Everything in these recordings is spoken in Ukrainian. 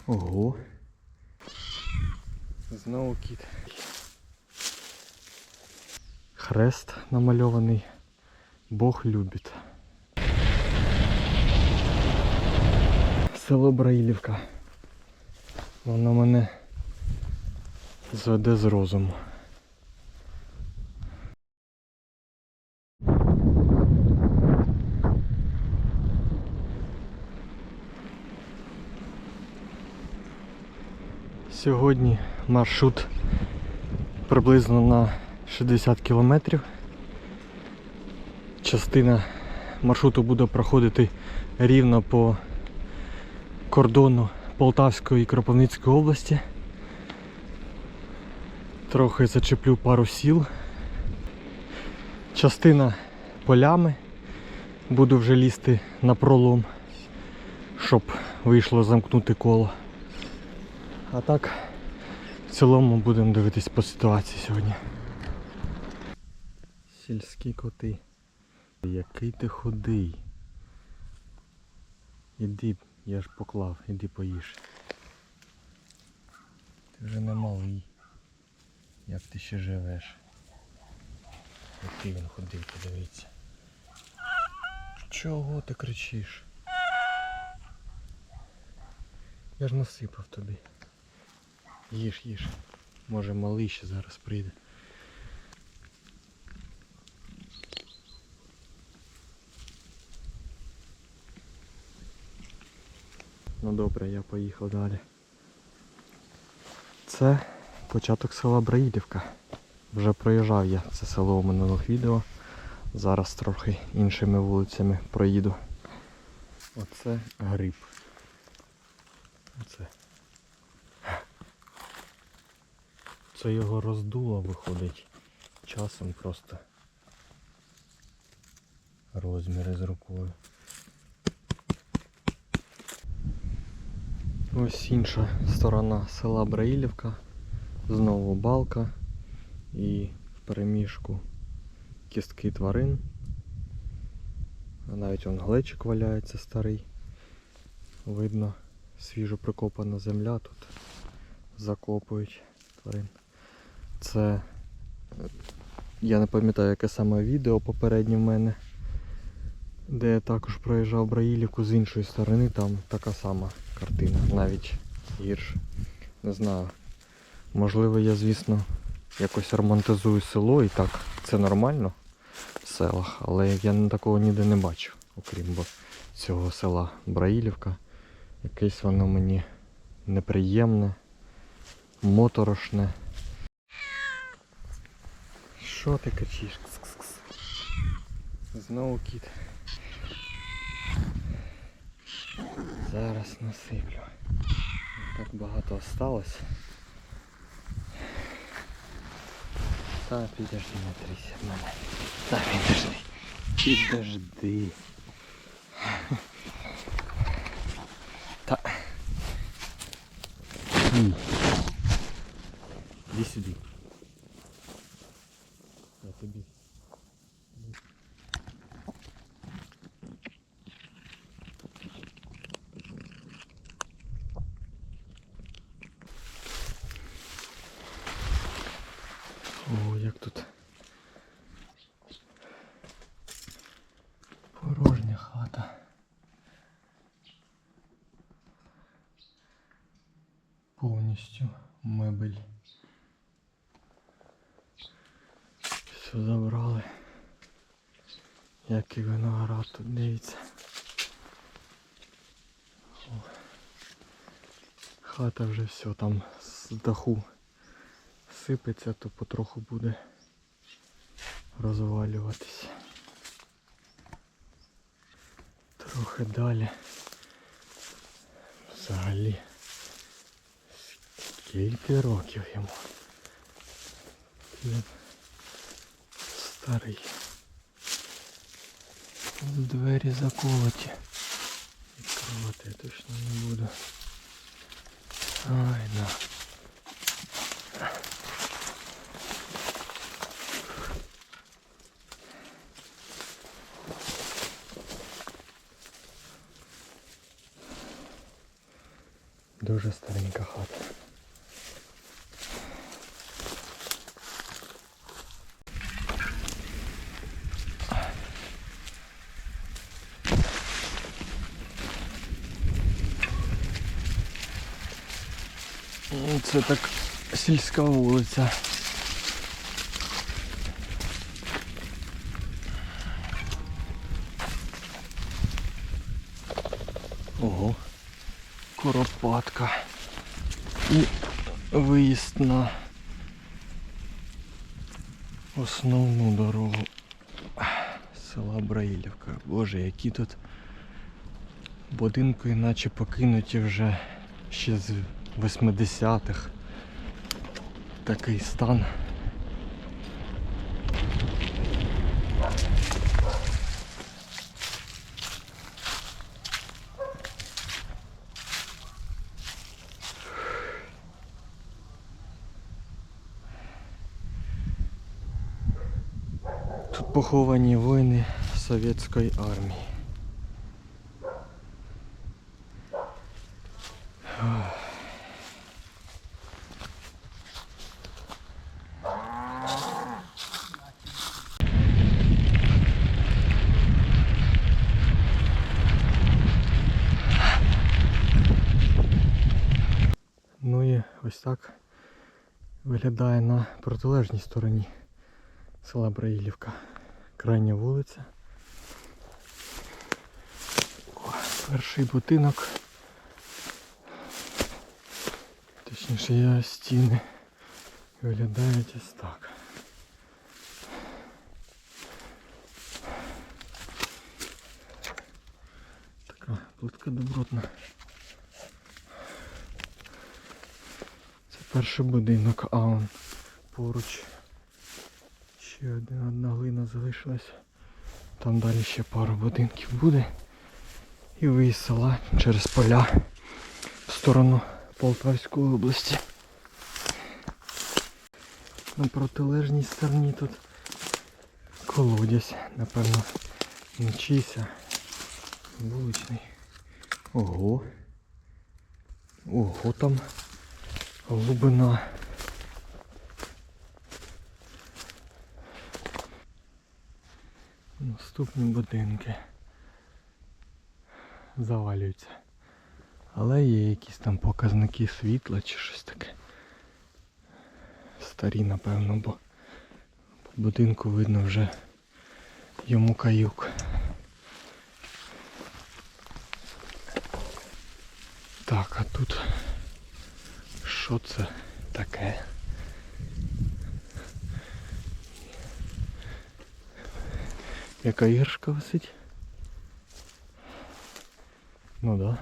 Ого. Знову кіт. Хрест намальований. Бог любить. Село Браїлівка. Воно мене зведе з розуму. Сьогодні маршрут приблизно на 60 кілометрів. Частина маршруту буде проходити рівно по кордону Полтавської і Кропивницької області. Трохи зачеплю пару сіл. Частина полями. Буду вже лізти на пролом, щоб вийшло замкнути коло. А так, в цілому будемо дивитись по ситуації сьогодні. Сільські коти. Який ти худий. Іди, я ж поклав, іди поїж. Ти вже не малий. Як ти ще живеш? Який він худий, подивіться. Чого ти кричиш? Я ж насипав тобі. Їж, їж. Може малий ще зараз прийде. Ну добре, я поїхав далі. Це початок села Браїлівка. Вже проїжджав я це село у минулих відео. Зараз трохи іншими вулицями проїду. Оце гриб. Оце. Це його роздуло виходить. Часом просто розміри з рукою. Ось інша сторона села Браїлівка. Знову балка і в переміжку кістки тварин. Навіть вон глечик валяється старий. Видно, свіжо прикопана земля, тут закопують тварин. Це, я не пам'ятаю, яке саме відео попереднє в мене, де я також проїжджав Браїлівку з іншої сторони, там така сама картина, навіть гірше. Не знаю, можливо я, звісно, якось романтизую село і так, це нормально в селах, але я такого ніде не бачу, окрім цього села Браїлівка. Якесь воно мені неприємне, моторошне. Що ти кричиш? Кс-кс-кс. Знову кіт. Зараз насиплю. Так багато осталось. Та підожди, не трися в мене. Та підожди. Підожди. Та. Іди сюди. Я тобі. О, як тут порожня хата. Повністю мебель. Все забрали. Який виноград тут, дивіться. О. Хата вже все там з даху сипеться, то потроху буде розвалюватися. Трохи далі. Взагалі. Скільки років йому? Він старий. Двері заколоті. Відкривати я точно не буду. Ай, да. Дуже старенька хата. Це так сільська вулиця. Ого, Коропатка. І виїзд на основну дорогу села Браїлівка. Боже, які тут будинки наче покинуті вже ще з 80-х. Такий стан. Тут поховані воїни Совєтської армії. Ну і ось так виглядає на протилежній стороні села Браїлівка. Крайня вулиця. Перший будинок. Точніше, його стіни виглядають ось так. Така плитка добротна. Це перший будинок, а он поруч ще одна глина залишилась. Там далі ще пару будинків буде. І виїзд села через поля в сторону Полтавської області. На протилежній стороні тут колодязь, напевно, не чийся, вуличний. Ого! Ого, там глибина. Наступні будинки завалюються. Але є якісь там показники світла чи щось таке. Старі, напевно, бо по будинку видно вже йому каюк. Так, а тут що це таке? Яка іграшка висить? Ну да.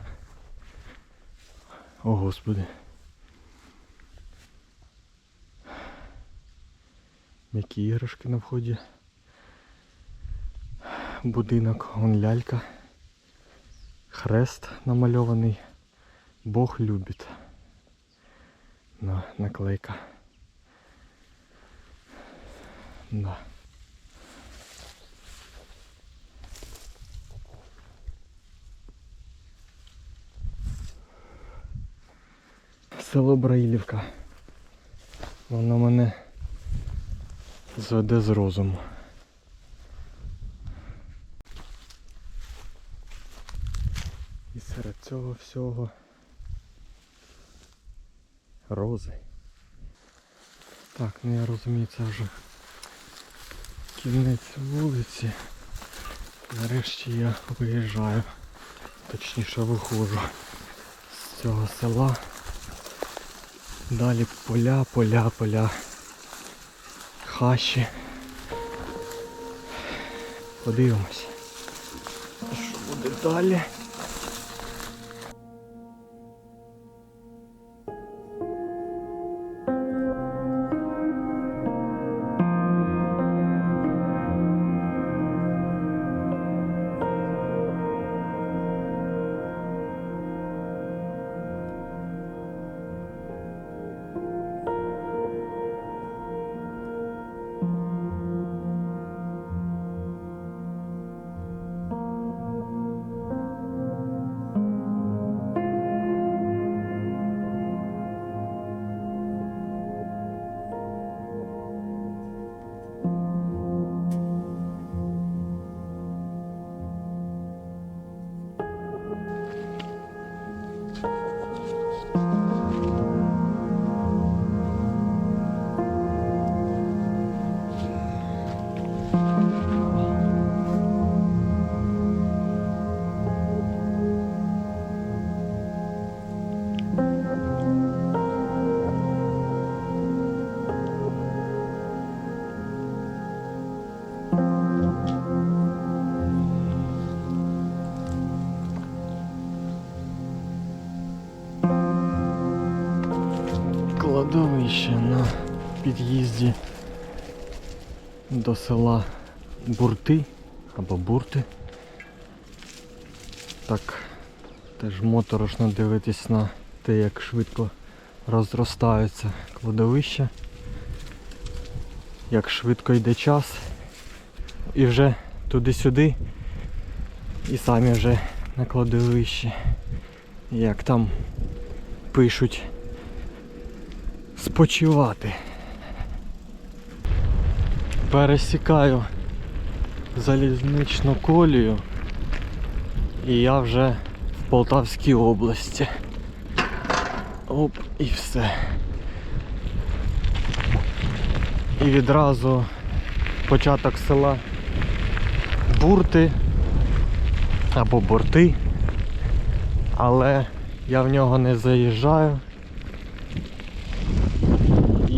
О, Господи. Які іграшки на вході. Будинок, вон лялька. Хрест намальований. Бог любить. Наклейка. Да. Село Браїлівка. Воно мене зведе з розуму. І серед цього всього рози. Так, ну я розумію, це вже кінець вулиці. Нарешті я виїжджаю, точніше виходжу з цього села. Далі поля, хащі. Подивимось, що буде далі. кладовище на під'їзді до села Бурти або Бурти. Так, теж моторошно дивитись на те, як швидко розростаються кладовища, як швидко йде час, і вже туди-сюди, і самі вже на кладовищі, як там пишуть, спочивати. Пересікаю залізничну колію і я вже в Полтавській області. Оп, і все. І відразу початок села Бурти або Борти, але я в нього не заїжджаю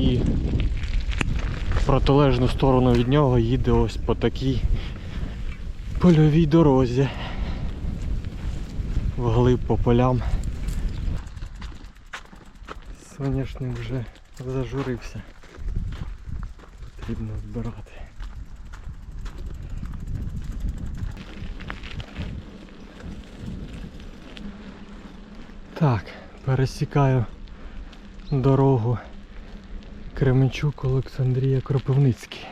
і в протилежну сторону від нього їде ось по такій польовій дорозі вглиб по полям. Соняшник вже зажурився, потрібно збирати. Так, пересікаю дорогу Кременчук, Олександрія, Кропивницький.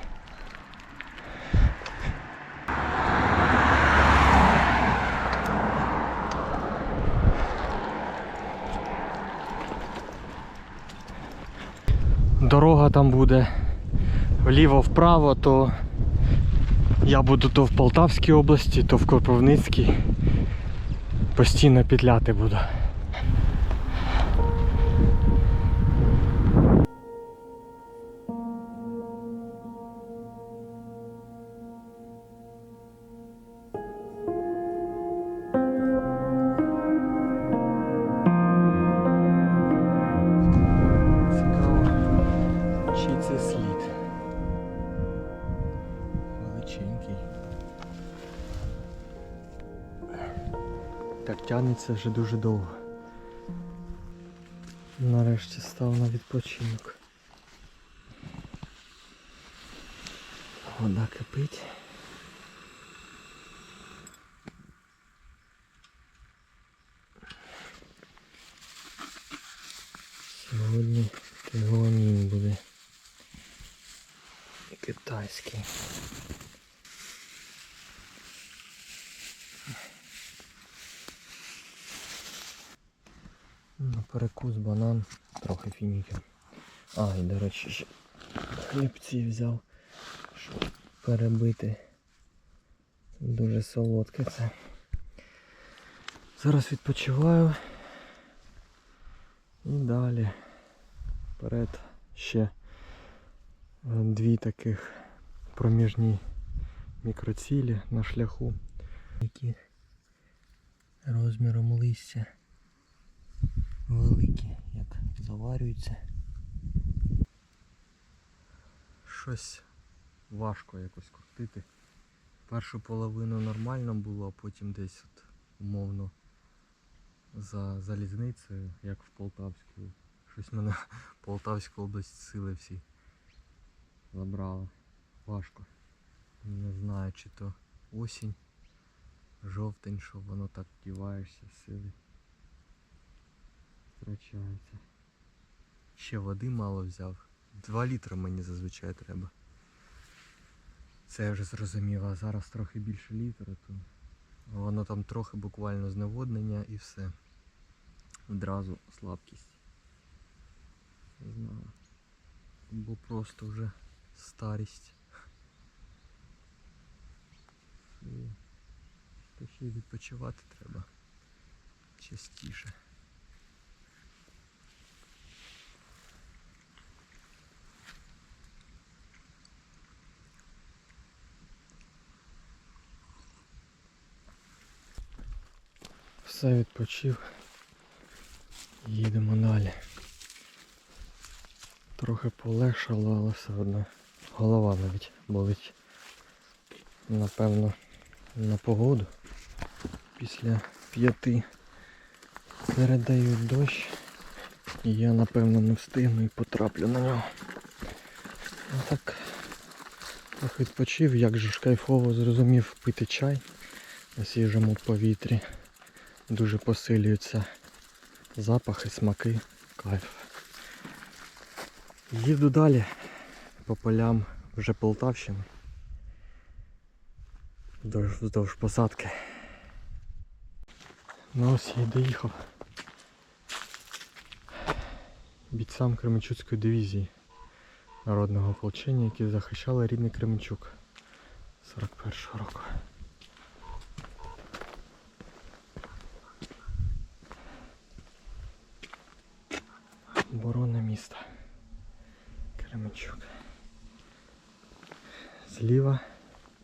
Дорога там буде вліво-вправо, то я буду то в Полтавській області, то в Кропивницькій. Постійно петляти буду. Так тягнеться вже дуже довго. Нарешті став на відпочинок. Вода кипить. Сьогодні тегломін буде. Китайський. На перекус банан, трохи фініків. І до речі, ще хлібці взяв, щоб перебити. Дуже солодке це. Зараз відпочиваю. І далі вперед ще дві таких проміжні мікроцілі на шляху, які розміром листя великі, як заварюються. Щось важко якось крутити. Першу половину нормально було, а потім десь от умовно за залізницею, як в Полтавську. Щось мене Полтавську область сили всі забрала. Важко. Не знаю, чи то осінь, жовтень, що воно так вдіваєшся, сили втрачається. Ще води мало взяв. 2 літри мені зазвичай треба. Це я вже зрозумів, а зараз трохи більше літра, то воно там трохи буквально зневоднення і все. Одразу слабкість. Не знаю. Бо просто вже старість. Та ще й відпочивати треба частіше. Все, відпочив. Їдемо далі. Трохи полегшало, але все одно голова навіть болить. Напевно, на погоду. Після 5 передають дощ І я напевно не встигну і потраплю на нього. Ну так, трохи відпочив, як же ж кайфово зрозумів пити чай на свіжому повітрі. Дуже посилюються запахи, смаки, кайф. Їду далі по полям вже Полтавщини. Вздовж посадки. Ну ось я й доїхав. Бійцям Кременчуцької дивізії народного ополчення, які захищали рідний Кременчук 41-го року. Оборона міста Кременчук. Зліва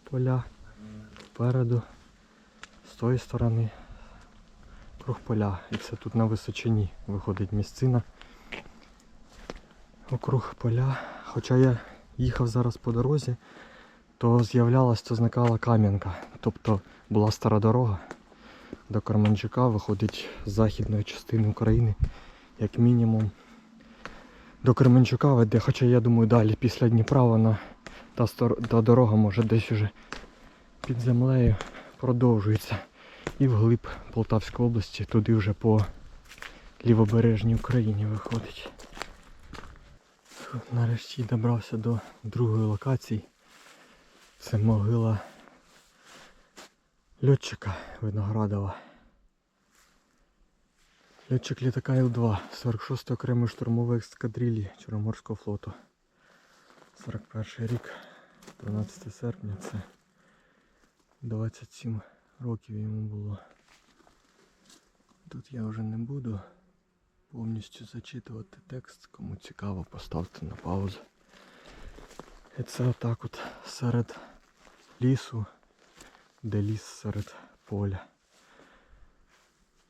поля, впереду, з тої сторони круг поля. І це тут на височині виходить місцина. Округ поля. Хоча я їхав зараз по дорозі, то з'являлась, то зникала Кам'янка. Тобто була стара дорога до Кременчука, виходить з західної частини України, як мінімум. До Кременчука веде, хоча я думаю далі після Дніпра вона, та дорога може десь уже під землею продовжується. І вглиб Полтавської області, туди вже по лівобережній Україні виходить. Нарешті добрався до другої локації. Це могила льотчика Виноградова. Льотчик літака Іл-2 46-ї окремої штурмової ескадрилії Чорноморського флоту. 41 рік, 12 серпня, це 27 років йому було. Тут я вже не буду повністю зачитувати текст, кому цікаво, поставте на паузу. І це отак от серед лісу, де ліс серед поля.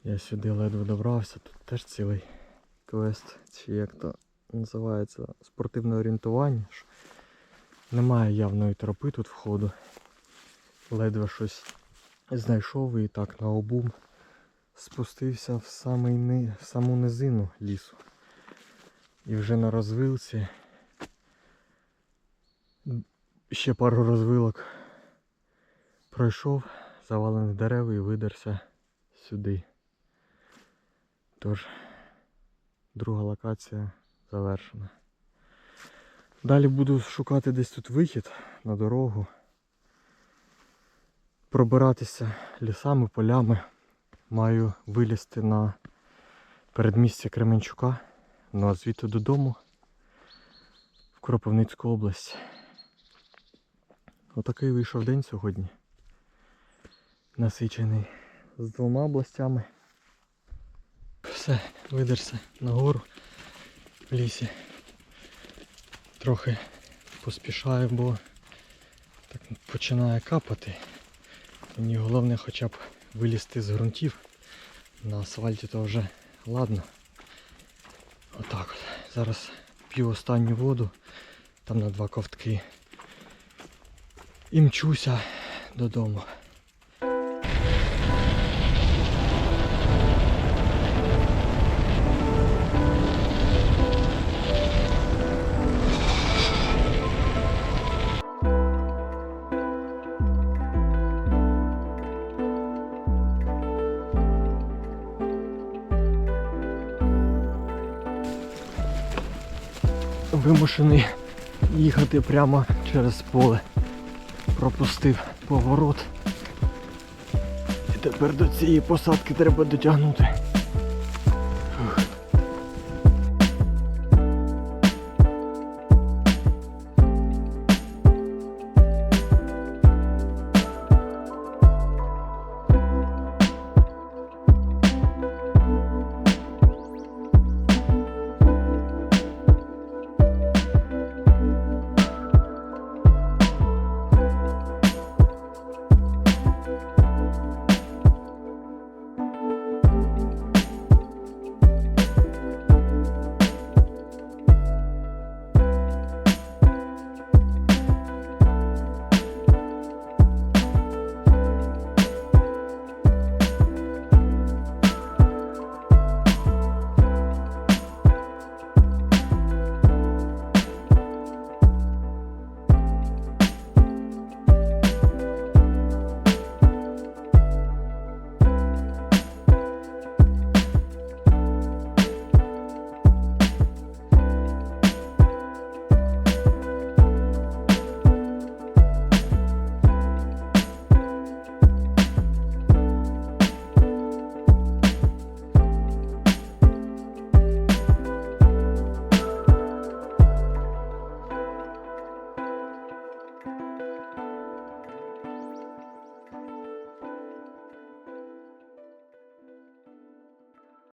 Я сюди ледве добрався, тут теж цілий квест, чи як то називається, спортивне орієнтування. Немає явної тропи тут входу. Ледве щось знайшов і так наобум спустився в саму низину лісу. І вже на розвилці ще пару розвилок пройшов, завалених дерев і видерся сюди. Тож, друга локація завершена. Далі буду шукати десь тут вихід на дорогу. Пробиратися лісами, полями. Маю вилізти на передмістя Кременчука, ну а звідти додому в Кропивницьку область. Отакий вийшов день сьогодні. Насичений з двома областями. Все, видерся нагору в лісі. Трохи поспішаю, бо так починає капати. Мені головне хоча б вилізти з ґрунтів. На асфальті то вже ладно. Отак от. Зараз п'ю останню воду, там на 2 ковтки. І мчуся додому. Вимушений їхати прямо через поле. Пропустив поворот. І тепер до цієї посадки треба дотягнути.